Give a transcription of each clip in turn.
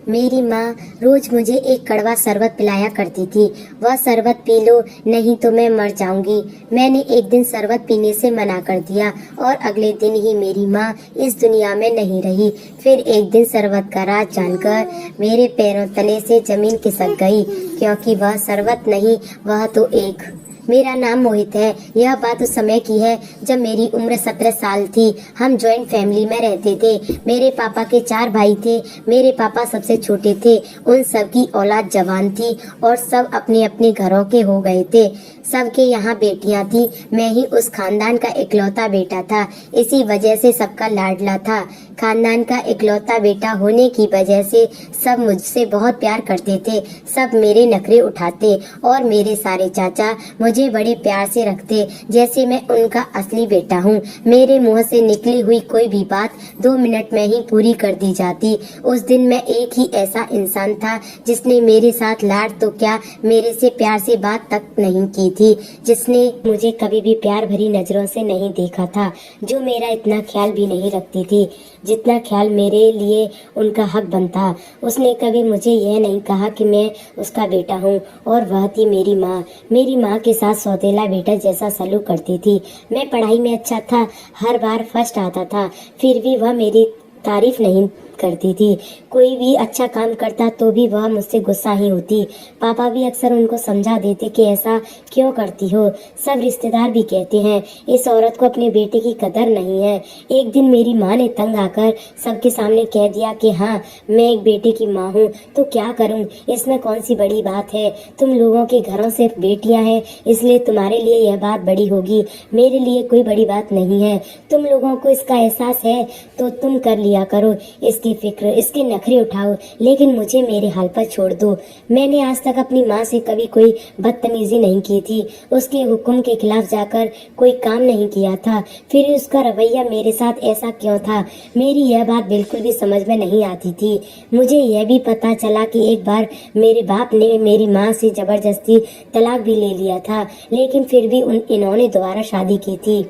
मेरी माँ रोज मुझे एक कड़वा शरबत पिलाया करती थी। वह शरबत पी लो नहीं तो मैं मर जाऊंगी। मैंने एक दिन शरबत पीने से मना कर दिया और अगले दिन ही मेरी माँ इस दुनिया में नहीं रही। फिर एक दिन शरबत का राज जानकर मेरे पैरों तले से जमीन खिसक गई, क्योंकि वह शरबत नहीं, वह तो एक मेरा नाम मोहित है। यह बात उस समय की है जब मेरी उम्र 17 साल थी। हम जॉइंट फैमिली में रहते थे। मेरे पापा के 4 भाई थे। मेरे पापा सबसे छोटे थे। उन सब की औलाद जवान थी और सब अपने अपने घरों के हो गए थे। सबके यहाँ बेटियां थी। मैं ही उस खानदान का इकलौता बेटा था। इसी वजह से सबका लाडला था। खानदान का इकलौता बेटा होने की वजह से सब मुझसे बहुत प्यार करते थे। सब मेरे नखरे उठाते और मेरे सारे चाचा मुझे बड़े प्यार से रखते, जैसे मैं उनका असली बेटा हूँ। मेरे मुंह से निकली हुई कोई भी बात 2 मिनट में ही पूरी कर दी जाती। उस दिन मैं एक ही ऐसा इंसान था जिसने मेरे साथ लाड तो क्या, मेरे से प्यार से बात तक नहीं की थी, जिसने मुझे कभी भी प्यार भरी नजरों से नहीं देखा था, जो मेरा इतना ख्याल भी नहीं रखती थी जितना ख्याल मेरे लिए उनका हक बनता। उसने कभी मुझे यह नहीं कहा कि मैं उसका बेटा हूँ। और वह थी मेरी माँ। मेरी माँ के साथ सौतेला बेटा जैसा सलूक करती थी। मैं पढ़ाई में अच्छा था, हर बार फर्स्ट आता था, फिर भी वह मेरी तारीफ नहीं करती थी। कोई भी अच्छा काम करता तो भी वह मुझसे गुस्सा ही होती। पापा भी अक्सर उनको समझा देते कि ऐसा क्यों करती हो। सब रिश्तेदार भी कहते हैं इस औरत को अपने बेटे की कदर नहीं है। एक दिन मेरी माँ ने तंग आकर सबके सामने कह दिया कि हाँ, मैं एक बेटे की माँ हूँ तो क्या करूँ, इसमें कौन सी बड़ी बात है। तुम लोगों के घरों सिर्फ बेटियाँ हैं, इसलिए तुम्हारे लिए यह बात बड़ी होगी, मेरे लिए कोई बड़ी बात नहीं है। तुम लोगों को इसका एहसास है तो तुम कर लिया करो, इसकी फिक्र, इसके नखरे उठाओ, लेकिन मुझे मेरे हाल पर छोड़ दो। मैंने आज तक अपनी माँ से कभी कोई बदतमीजी नहीं की थी। उसके हुक्म के खिलाफ जाकर कोई काम नहीं किया था। फिर उसका रवैया मेरे साथ ऐसा क्यों था, मेरी यह बात बिल्कुल भी समझ में नहीं आती थी। मुझे यह भी पता चला कि एक बार मेरे बाप ने मेरी माँ से जबरदस्ती तलाक भी ले लिया था, लेकिन फिर भी इन्होंने दोबारा शादी की थी।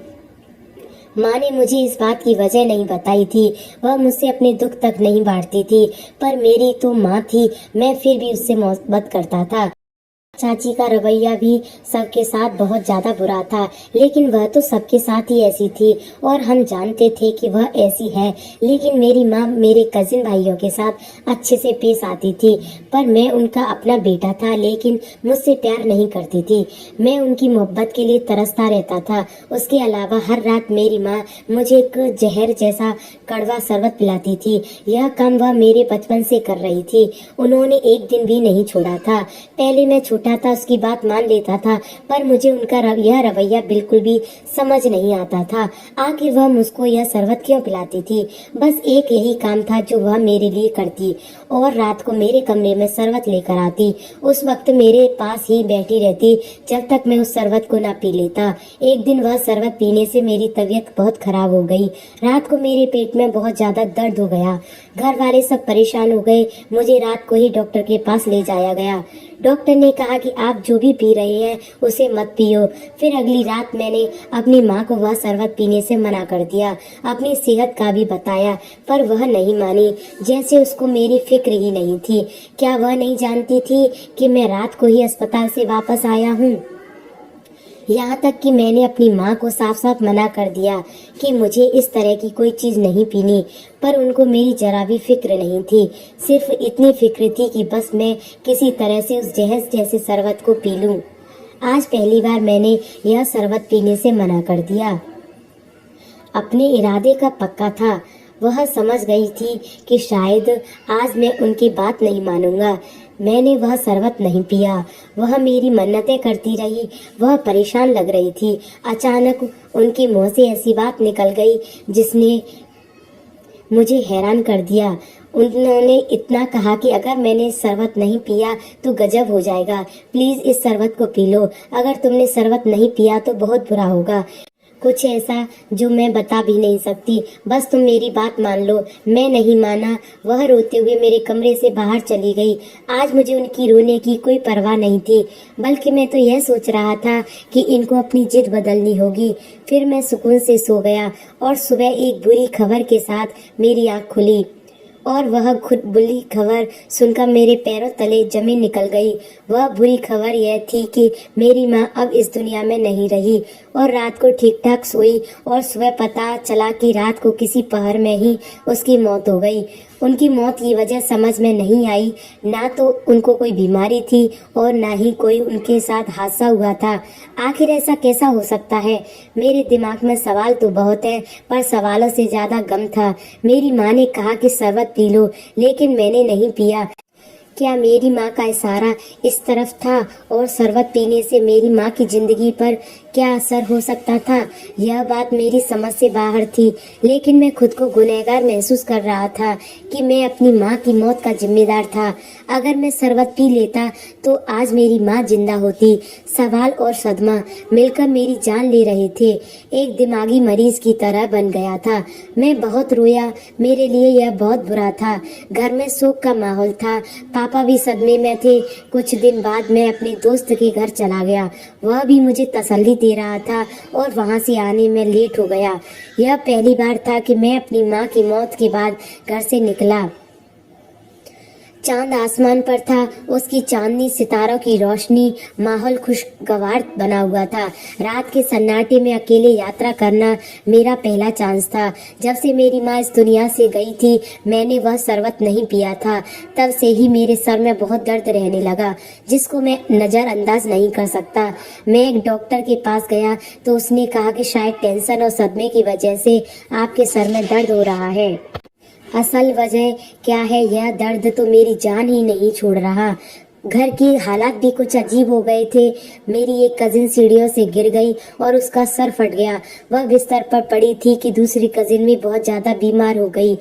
माँ ने मुझे इस बात की वजह नहीं बताई थी। वह मुझसे अपने दुख तक नहीं बांटती थी, पर मेरी तो माँ थी, मैं फिर भी उससे मोहब्बत करता था। चाची का रवैया भी सबके साथ बहुत ज्यादा बुरा था, लेकिन वह तो सबके साथ ही ऐसी थी और हम जानते थे कि वह ऐसी है। लेकिन मेरी माँ मेरे कजिन भाइयों के साथ अच्छे से पेश आती थी, पर मैं उनका अपना बेटा था, लेकिन मुझसे प्यार नहीं करती थी। मैं उनकी मोहब्बत के लिए तरसता रहता था। उसके अलावा हर रात मेरी माँ मुझे एक जहर जैसा कड़वा शरबत पिलाती थी। यह काम वह मेरे बचपन से कर रही थी। उन्होंने एक दिन भी नहीं छोड़ा था। पहले मैं छोटा था, उसकी बात मान लेता था, पर मुझे उनका यह रवैया बिल्कुल भी समझ नहीं आता था। आखिर वह मुझको यह शरबत क्यों पिलाती थी। बस एक यही काम था जो वह मेरे लिए करती, और रात को मेरे कमरे में शरबत लेकर आती। उस वक्त मेरे पास ही बैठी रहती जब तक मैं उस शरबत को ना पी लेता। एक दिन वह शरबत पीने से मेरी तबीयत बहुत खराब हो गई। रात को मेरे पेट में बहुत ज्यादा दर्द हो गया। घर वाले सब परेशान हो गए। मुझे रात को ही डॉक्टर के पास ले जाया गया। डॉक्टर ने कहा कि आप जो भी पी रहे हैं उसे मत पियो। फिर अगली रात मैंने अपनी माँ को वह शरबत पीने से मना कर दिया। अपनी सेहत का भी बताया, पर वह नहीं मानी, जैसे उसको मेरी फिक्र ही नहीं थी। क्या वह नहीं जानती थी कि मैं रात को ही अस्पताल से वापस आया हूँ। यहाँ तक कि मैंने अपनी माँ को साफ साफ मना कर दिया कि मुझे इस तरह की कोई चीज नहीं पीनी, पर उनको मेरी जरा भी फिक्र नहीं थी। सिर्फ इतनी फिक्र थी कि बस मैं किसी तरह से उस जहर जैसे शरबत को पी लूं। आज पहली बार मैंने यह शरबत पीने से मना कर दिया। अपने इरादे का पक्का था। वह समझ गई थी कि शायद आज मैं उनकी बात नहीं मानूंगा। मैंने वह शरबत नहीं पिया। वह मेरी मन्नतें करती रही। वह परेशान लग रही थी। अचानक उनके मुंह से ऐसी बात निकल गई जिसने मुझे हैरान कर दिया। उन्होंने इतना कहा कि अगर मैंने शरबत नहीं पिया तो गजब हो जाएगा, प्लीज इस शरबत को पी लो। अगर तुमने शरबत नहीं पिया तो बहुत बुरा होगा। कुछ ऐसा जो मैं बता भी नहीं सकती, बस तुम मेरी बात मान लो। मैं नहीं माना। वह रोते हुए मेरे कमरे से बाहर चली गई। आज मुझे उनकी रोने की कोई परवाह नहीं थी, बल्कि मैं तो यह सोच रहा था कि इनको अपनी जिद बदलनी होगी। फिर मैं सुकून से सो गया और सुबह एक बुरी खबर के साथ मेरी आँख खुली। और वह खुद बुरी खबर सुनकर मेरे पैरों तले जमीन निकल गई। वह बुरी खबर यह थी कि मेरी माँ अब इस दुनिया में नहीं रही और रात को ठीक ठाक सोई और सुबह पता चला कि रात को किसी पहर में ही उसकी मौत हो गई। उनकी मौत की वजह समझ में नहीं आई। ना तो उनको कोई बीमारी थी और ना ही कोई उनके साथ हादसा हुआ था। आखिर ऐसा कैसा हो सकता है? मेरे दिमाग में सवाल तो बहुत है, पर सवालों से ज्यादा गम था। मेरी माँ ने कहा कि शरबत पी लो, लेकिन मैंने नहीं पिया। क्या मेरी माँ का इशारा इस तरफ था और शरबत पीने से मेरी माँ की जिंदगी पर क्या असर हो सकता था? यह बात मेरी समझ से बाहर थी, लेकिन मैं खुद को गुनहगार महसूस कर रहा था कि मैं अपनी माँ की मौत का जिम्मेदार था। अगर मैं शरबत पी लेता तो आज मेरी माँ जिंदा होती। सवाल और सदमा मिलकर मेरी जान ले रहे थे। एक दिमागी मरीज की तरह बन गया था। मैं बहुत रोया। मेरे लिए यह बहुत बुरा था। घर में शोक का माहौल था। पापा भी सदमे में थे। कुछ दिन बाद मैं अपने दोस्त के घर चला गया। वह भी मुझे तसल्ली दे रहा था और वहां से आने में लेट हो गया। यह पहली बार था कि मैं अपनी माँ की मौत के बाद घर से निकला। चांद आसमान पर था। उसकी चांदनी सितारों की रोशनी माहौल खुशगवार बना हुआ था। रात के सन्नाटे में अकेले यात्रा करना मेरा पहला चांस था। जब से मेरी माँ इस दुनिया से गई थी, मैंने वह शरबत नहीं पिया था। तब से ही मेरे सर में बहुत दर्द रहने लगा, जिसको मैं नज़रअंदाज नहीं कर सकता। मैं एक डॉक्टर के पास गया तो उसने कहा कि शायद टेंशन और सदमे की वजह से आपके सर में दर्द हो रहा है। असल वजह क्या है? यह दर्द तो मेरी जान ही नहीं छोड़ रहा। घर के हालात भी कुछ अजीब हो गए थे। मेरी एक कजिन सीढ़ियों से गिर गई और उसका सर फट गया। वह बिस्तर पर पड़ी थी कि दूसरी कजिन भी बहुत ज्यादा बीमार हो गई।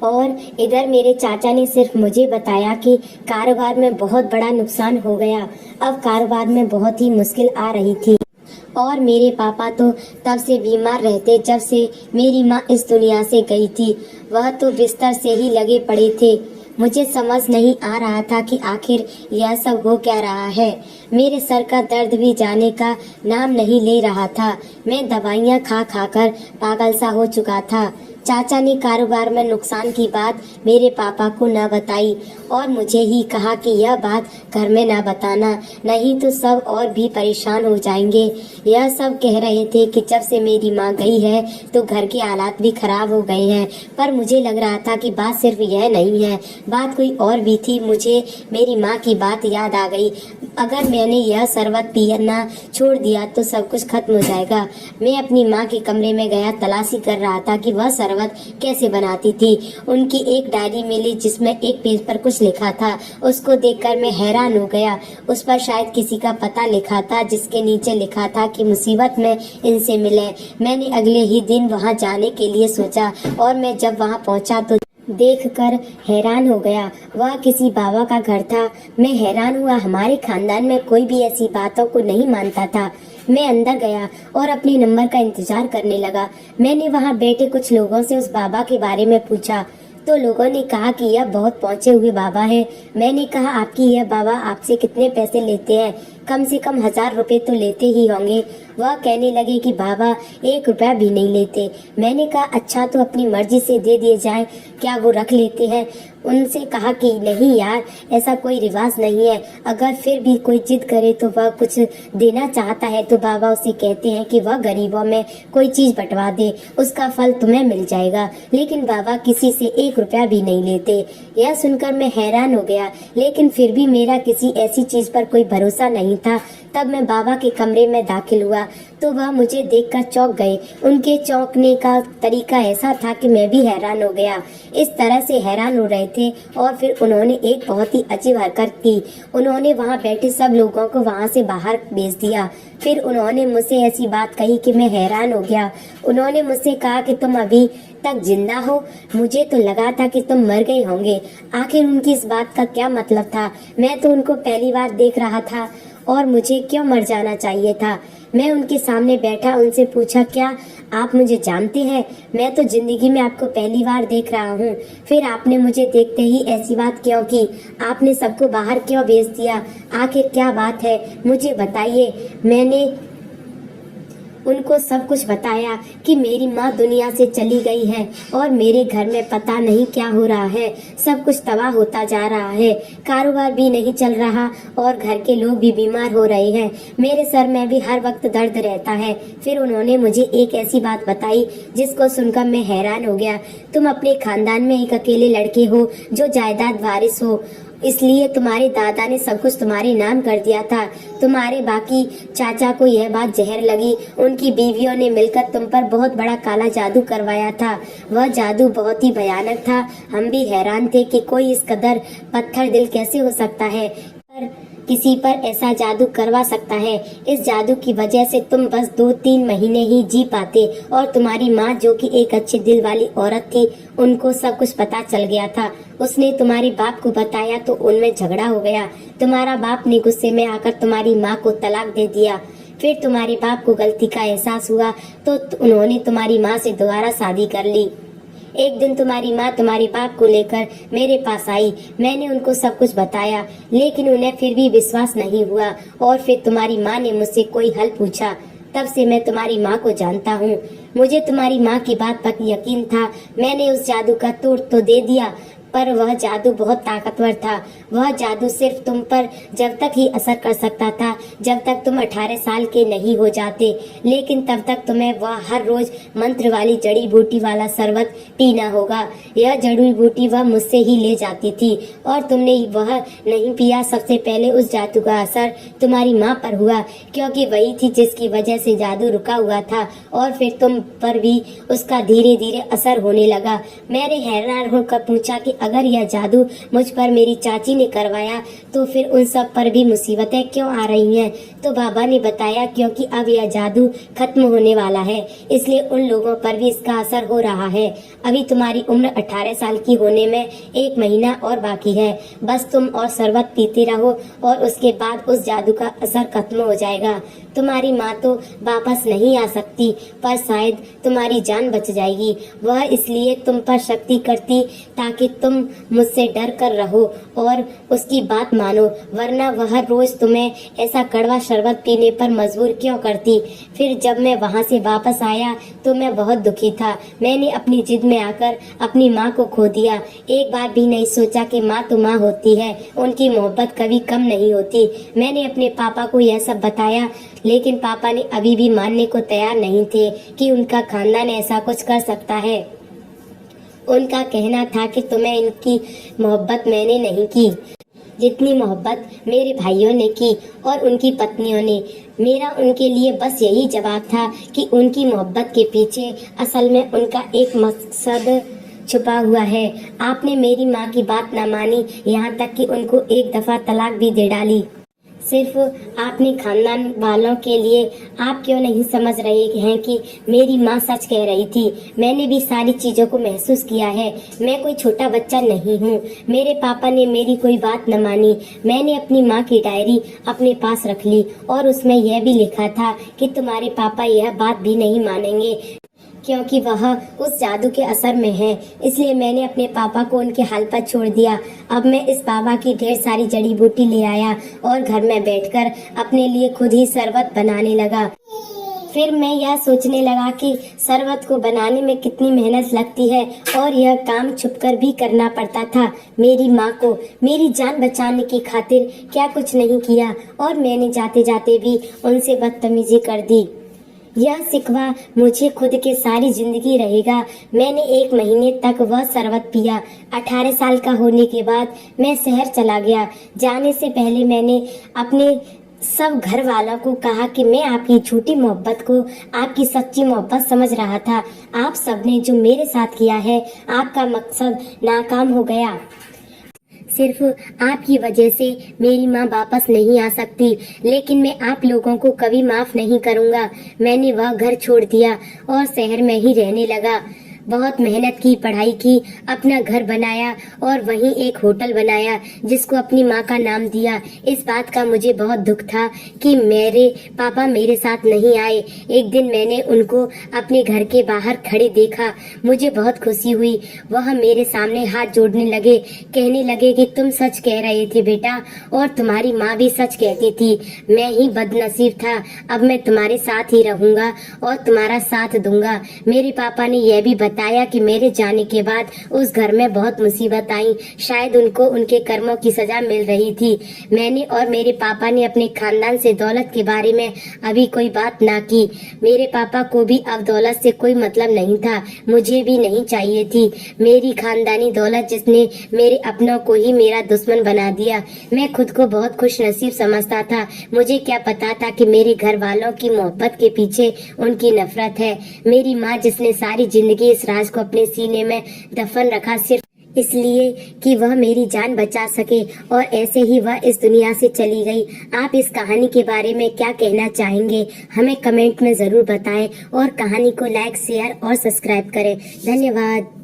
और इधर मेरे चाचा ने सिर्फ मुझे बताया कि कारोबार में बहुत बड़ा नुकसान हो गया। अब कारोबार में बहुत ही मुश्किल आ रही थी। और मेरे पापा तो तब से बीमार रहते जब से मेरी माँ इस दुनिया से गई थी। वह तो बिस्तर से ही लगे पड़े थे। मुझे समझ नहीं आ रहा था कि आखिर यह सब हो क्या रहा है। मेरे सर का दर्द भी जाने का नाम नहीं ले रहा था। मैं दवाइयाँ खा खाकर पागल सा हो चुका था। चाचा ने कारोबार में नुकसान की बात मेरे पापा को न बताई और मुझे ही कहा कि यह बात घर में न बताना, नहीं तो सब और भी परेशान हो जाएंगे। यह सब कह रहे थे कि जब से मेरी माँ गई है तो घर के हालात भी खराब हो गए हैं, पर मुझे लग रहा था कि बात सिर्फ यह नहीं है, बात कोई और भी थी। मुझे मेरी माँ की बात याद आ गई। अगर मैंने यह शरबत पीना छोड़ दिया तो सब कुछ खत्म हो जाएगा। मैं अपनी माँ के कमरे में गया, तलाशी कर रहा था कि वह शरबत कैसे बनाती थी। उनकी एक डायरी मिली जिसमें एक पेज पर कुछ लिखा था। उसको देखकर मैं हैरान हो गया। उस पर शायद किसी का पता लिखा था, जिसके नीचे लिखा था कि मुसीबत में इनसे मिले। मैंने अगले ही दिन वहां जाने के लिए सोचा और मैं जब वहां पहुंचा तो देखकर हैरान हो गया। वह किसी बाबा का घर था। मैं हैरान हुआ। हमारे खानदान में कोई भी ऐसी बातों को नहीं मानता था। मैं अंदर गया और अपने नंबर का इंतजार करने लगा। मैंने वहां बैठे कुछ लोगों से उस बाबा के बारे में पूछा तो लोगों ने कहा कि यह बहुत पहुंचे हुए बाबा है। मैंने कहा, आपकी यह बाबा आपसे कितने पैसे लेते हैं? कम से कम 1000 रुपए तो लेते ही होंगे। वह कहने लगे कि बाबा 1 रुपया भी नहीं लेते। मैंने कहा, अच्छा तो अपनी मर्जी से दे दिए जाएं, क्या वो रख लेते हैं? उनसे कहा कि नहीं यार, ऐसा कोई रिवाज नहीं है। अगर फिर भी कोई जिद करे तो वह कुछ देना चाहता है तो बाबा उसे कहते हैं कि वह गरीबों में कोई चीज बंटवा दे, उसका फल तुम्हें मिल जाएगा। लेकिन बाबा किसी से 1 रुपया भी नहीं लेते। यह सुनकर मैं हैरान हो गया, लेकिन फिर भी मेरा किसी ऐसी चीज पर कोई भरोसा नहीं था। तब मैं बाबा के कमरे में दाखिल हुआ तो वह मुझे देखकर चौंक गए। उनके चौंकने का तरीका ऐसा था कि मैं भी हैरान हो गया। इस तरह से हैरान हो रहे थे और फिर उन्होंने एक बहुत ही अजीब हरकत की। उन्होंने वहां बैठे सब लोगों को वहां से बाहर भेज दिया। फिर उन्होंने मुझसे ऐसी बात कही कि मैं हैरान हो गया। उन्होंने मुझसे कहा कि तुम अभी तक जिंदा हो, मुझे तो लगा था कि तुम मर गए होंगे। आखिर उनकी इस बात का क्या मतलब था? मैं तो उनको पहली बार देख रहा था और मुझे क्यों मर जाना चाहिए था? मैं उनके सामने बैठा, उनसे पूछा, क्या आप मुझे जानते हैं? मैं तो जिंदगी में आपको पहली बार देख रहा हूँ। फिर आपने मुझे देखते ही ऐसी बात क्यों की? आपने सबको बाहर क्यों भेज दिया? आखिर क्या बात है, मुझे बताइए। उनको सब कुछ बताया कि मेरी माँ दुनिया से चली गई है और मेरे घर में पता नहीं क्या हो रहा है, सब कुछ तबाह होता जा रहा है, कारोबार भी नहीं चल रहा और घर के लोग भी बीमार हो रहे हैं, मेरे सर में भी हर वक्त दर्द रहता है। फिर उन्होंने मुझे एक ऐसी बात बताई जिसको सुनकर मैं हैरान हो गया। तुम अपने खानदान में एक अकेले लड़के हो जो जायदाद वारिस हो, इसलिए तुम्हारे दादा ने सब कुछ तुम्हारे नाम कर दिया था। तुम्हारे बाकी चाचा को यह बात जहर लगी, उनकी बीवियों ने मिलकर तुम पर बहुत बड़ा काला जादू करवाया था। वह जादू बहुत ही भयानक था। हम भी हैरान थे कि कोई इस कदर पत्थर दिल कैसे हो सकता है, पर किसी पर ऐसा जादू करवा सकता है। इस जादू की वजह से तुम बस 2-3 महीने ही जी पाते और तुम्हारी माँ जो कि एक अच्छे दिल वाली औरत थी, उनको सब कुछ पता चल गया था। उसने तुम्हारे बाप को बताया तो उनमें झगड़ा हो गया। तुम्हारा बाप ने गुस्से में आकर तुम्हारी माँ को तलाक दे दिया। फिर तुम्हारे बाप को गलती का एहसास हुआ तो उन्होंने तुम्हारी माँ से दोबारा शादी कर ली। एक दिन तुम्हारी माँ तुम्हारे बाप को लेकर मेरे पास आई। मैंने उनको सब कुछ बताया, लेकिन उन्हें फिर भी विश्वास नहीं हुआ और फिर तुम्हारी माँ ने मुझसे कोई हल पूछा। तब से मैं तुम्हारी माँ को जानता हूँ। मुझे तुम्हारी माँ की बात पर यकीन था। मैंने उस जादू का तोड़ तो दे दिया, पर वह जादू बहुत ताकतवर था। वह जादू सिर्फ तुम पर जब तक ही असर कर सकता था जब तक तुम 18 साल के नहीं हो जाते, लेकिन तब तक तुम्हें वह हर रोज मंत्र वाली जड़ी बूटी वाला शरबत पीना होगा। यह जड़ी बूटी वह मुझसे ही ले जाती थी और तुमने वह नहीं पिया। सबसे पहले उस जादू का असर तुम्हारी माँ पर हुआ, क्योंकि वही थी जिसकी वजह से जादू रुका हुआ था, और फिर तुम पर भी उसका धीरे धीरे असर होने लगा। मैंने हैरान होकर पूछा कि अगर यह जादू मुझ पर मेरी चाची ने करवाया तो फिर उन सब पर भी मुसीबतें क्यों आ रही हैं? तो बाबा ने बताया क्योंकि अब यह जादू खत्म होने वाला है, इसलिए उन लोगों पर भी इसका असर हो रहा है। अभी तुम्हारी उम्र 18 साल की होने में 1 महीना और बाकी है। बस तुम और शरबत पीते रहो और उसके बाद उस जादू का असर खत्म हो जाएगा। तुम्हारी माँ तो वापस नहीं आ सकती, पर शायद तुम्हारी जान बच जाएगी। वह इसलिए तुम पर शक्ति करती ताकि तुम मुझसे डर कर रहो और उसकी बात मानो, वरना वह रोज तुम्हें ऐसा कड़वा शरबत पीने पर मजबूर क्यों करती। फिर जब मैं वहाँ से वापस आया तो मैं बहुत दुखी था। मैंने अपनी जिद में आकर अपनी माँ को खो दिया। एक बार भी नहीं सोचा कि माँ तो माँ होती है, उनकी मोहब्बत कभी कम नहीं होती। मैंने अपने पापा को यह सब बताया, लेकिन पापा ने अभी भी मानने को तैयार नहीं थे कि उनका खानदान ऐसा कुछ कर सकता है। उनका कहना था कि तुम्हें इनकी मोहब्बत मैंने नहीं की जितनी मोहब्बत मेरे भाइयों ने की और उनकी पत्नियों ने। मेरा उनके लिए बस यही जवाब था कि उनकी मोहब्बत के पीछे असल में उनका एक मकसद छुपा हुआ है। आपने मेरी माँ की बात न मानी, यहाँ तक कि उनको एक दफा तलाक भी दे डाली। सिर्फ आपने खानदान वालों के लिए आप क्यों नहीं समझ रहे हैं कि मेरी माँ सच कह रही थी। मैंने भी सारी चीजों को महसूस किया है। मैं कोई छोटा बच्चा नहीं हूँ। मेरे पापा ने मेरी कोई बात न मानी। मैंने अपनी माँ की डायरी अपने पास रख ली और उसमें यह भी लिखा था कि तुम्हारे पापा यह बात भी नहीं मानेंगे क्योंकि वह उस जादू के असर में है। इसलिए मैंने अपने पापा को उनके हाल पर छोड़ दिया। अब मैं इस बाबा की ढेर सारी जड़ी बूटी ले आया और घर में बैठकर अपने लिए खुद ही शरबत बनाने लगा। फिर मैं यह सोचने लगा कि शरबत को बनाने में कितनी मेहनत लगती है और यह काम छुपकर भी करना पड़ता था। मेरी माँ को मेरी जान बचाने की खातिर क्या कुछ नहीं किया और मैंने जाते जाते भी उनसे बदतमीजी कर दी। यह सिकवा मुझे खुद के सारी जिंदगी रहेगा। मैंने 1 महीने तक वह शरबत पिया। 18 साल का होने के बाद मैं शहर चला गया। जाने से पहले मैंने अपने सब घर वालों को कहा कि मैं आपकी झूठी मोहब्बत को आपकी सच्ची मोहब्बत समझ रहा था। आप सबने जो मेरे साथ किया है, आपका मकसद नाकाम हो गया। सिर्फ आपकी वजह से मेरी माँ वापस नहीं आ सकती, लेकिन मैं आप लोगों को कभी माफ नहीं करूँगा। मैंने वह घर छोड़ दिया और शहर में ही रहने लगा। बहुत मेहनत की, पढ़ाई की, अपना घर बनाया और वहीं एक होटल बनाया जिसको अपनी माँ का नाम दिया। इस बात का मुझे बहुत दुख था कि मेरे पापा मेरे साथ नहीं आए। एक दिन मैंने उनको अपने घर के बाहर खड़े देखा, मुझे बहुत खुशी हुई। वह मेरे सामने हाथ जोड़ने लगे, कहने लगे कि तुम सच कह रहे थे बेटा, और तुम्हारी माँ भी सच कहती थी। मैं ही बदनसीब था, अब मैं तुम्हारे साथ ही रहूंगा और तुम्हारा साथ दूंगा। मेरे पापा ने यह भी बताया कि मेरे जाने के बाद उस घर में बहुत मुसीबत आई, शायद उनको उनके कर्मों की सजा मिल रही थी। मैंने और मेरे पापा ने अपने खानदान से दौलत के बारे में अभी कोई बात ना की। मेरे पापा को भी अब दौलत से कोई मतलब नहीं था, मुझे भी नहीं चाहिए थी। मेरी खानदानी दौलत जिसने मेरे अपनों को ही मेरा दुश्मन बना दिया। मैं खुद को बहुत खुश नसीब समझता था। मुझे क्या पता था कि मेरे घर वालों की मोहब्बत के पीछे उनकी नफरत है। मेरी माँ जिसने सारी जिंदगी इस राज को अपने सीने में दफन रखा सिर्फ इसलिए कि वह मेरी जान बचा सके, और ऐसे ही वह इस दुनिया से चली गई। आप इस कहानी के बारे में क्या कहना चाहेंगे, हमें कमेंट में जरूर बताएं और कहानी को लाइक, शेयर और सब्सक्राइब करें। धन्यवाद।